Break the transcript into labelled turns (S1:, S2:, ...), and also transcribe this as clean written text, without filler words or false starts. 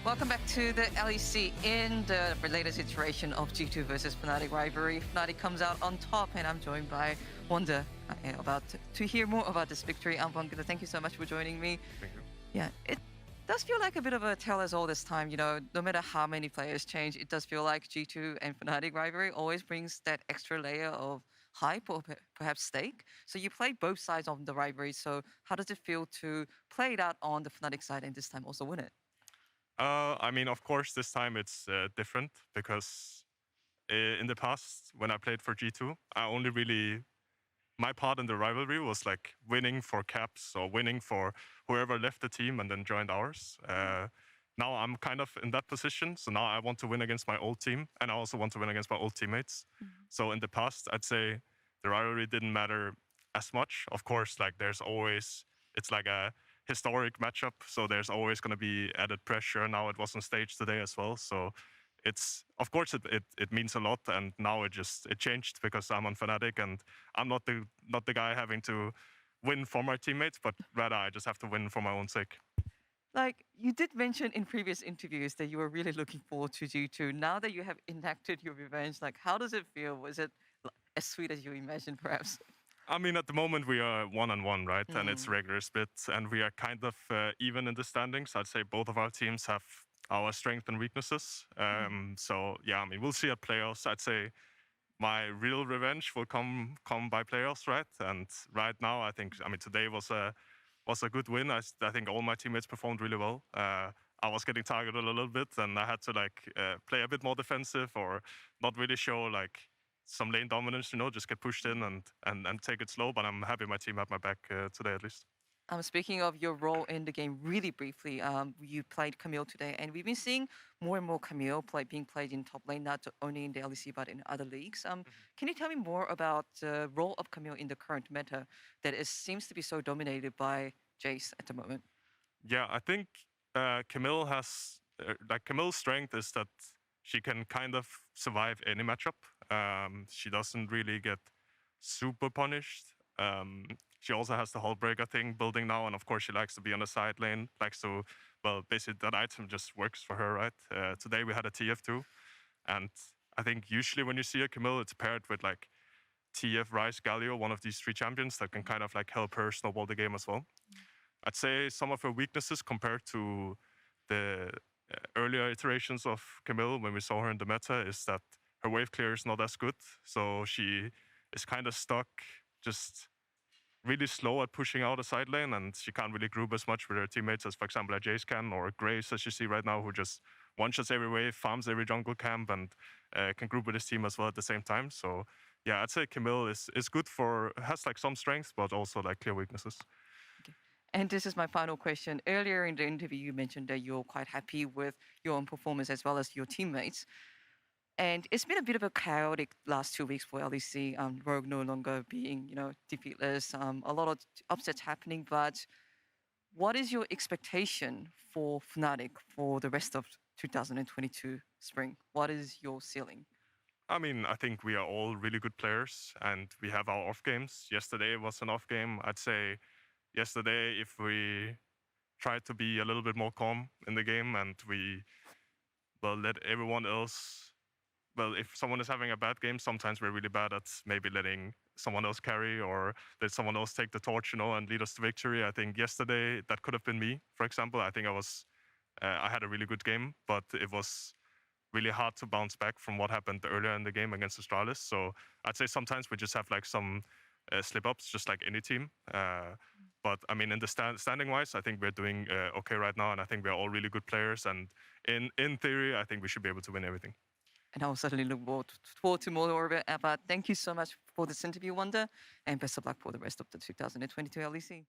S1: Welcome back to the LEC in the latest iteration of G2 versus Fnatic rivalry. Fnatic comes out on top, and I'm joined by Wunder about to hear more about this victory. Wunder, thank you so much for joining me.
S2: Thank you.
S1: Yeah, it does feel like a bit of a tell us all this time. You know, no matter how many players change, it does feel like G2 and Fnatic rivalry always brings that extra layer of hype or perhaps stake. So you played both sides of the rivalry. So how does it feel to play it out on the Fnatic side and this time also win it?
S2: I mean, of course, this time it's different because in the past, when I played for G2, my part in the rivalry was like winning for caps or winning for whoever left the team and then joined ours. Now I'm kind of in that position, so now I want to win against my old team, and I also want to win against my old teammates. So in the past, I'd say the rivalry didn't matter as much. Of course, like it's like a historic matchup, so there's always going to be added pressure. Now it was on stage today as well, so of course it means a lot. And now it changed because I'm on Fnatic, and I'm not the guy having to win for my teammates, but rather I just have to win for my own sake.
S1: Like, you did mention in previous interviews that you were really looking forward to G2. Now that you have enacted your revenge, like, how does it feel? Was it as sweet as you imagined, perhaps?
S2: I mean, at the moment we are 1-1, right? And it's regular split, and we are kind of even in the standings. I'd say both of our teams have our strengths and weaknesses. So yeah, I mean, we'll see at playoffs. I'd say my real revenge will come by playoffs, right? And right now, I mean, today was a good win. I think all my teammates performed really well. I was getting targeted a little bit, and I had to play a bit more defensive or not really show some lane dominance, just get pushed in and take it slow. But I'm happy my team had my back today at least.
S1: Speaking of your role in the game, really briefly, you played Camille today, and we've been seeing more and more Camille being played in top lane, not only in the LEC but in other leagues. Can you tell me more about the role of Camille in the current meta that seems to be so dominated by Jace at the moment?
S2: Yeah, I think Camille has Camille's strength is that she can kind of survive any matchup. She doesn't really get super punished. She also has the whole breaker thing building now, and of course she likes to be on the side lane, basically that item just works for her, right? Today we had a TF2, and I think usually when you see a Camille, it's paired with TF, Ryze, Galio, one of these three champions that can kind of help her snowball the game as well. I'd say some of her weaknesses compared to the earlier iterations of Camille when we saw her in the meta is that her wave clear is not as good, so she is kind of stuck just really slow at pushing out a side lane, and she can't really group as much with her teammates as, for example, a Jace can, or Grace, as you see right now, who just one-shots every wave, farms every jungle camp, and can group with his team as well at the same time. So yeah, I'd say Camille is good has some strengths, but also clear weaknesses.
S1: Okay. And this is my final question. Earlier in the interview, you mentioned that you're quite happy with your own performance as well as your teammates. And it's been a bit of a chaotic last 2 weeks for LEC. Rogue no longer being, defeatless. A lot of upsets happening. But what is your expectation for Fnatic for the rest of 2022 spring? What is your ceiling?
S2: I mean, I think we are all really good players, and we have our off games. Yesterday was an off game. I'd say yesterday, if we tried to be a little bit more calm in the game and we let everyone else. Well, if someone is having a bad game, sometimes we're really bad at maybe letting someone else carry or let someone else take the torch, and lead us to victory. I think yesterday that could have been me, for example. I think I had a really good game, but it was really hard to bounce back from what happened earlier in the game against Astralis. So I'd say sometimes we just have some slip-ups, just like any team. But I mean, in the standing-wise, I think we're doing okay right now, and I think we're all really good players. And in theory, I think we should be able to win everything.
S1: And I'll certainly look forward to more of it. But thank you so much for this interview, Wunder, and best of luck for the rest of the 2022 LEC.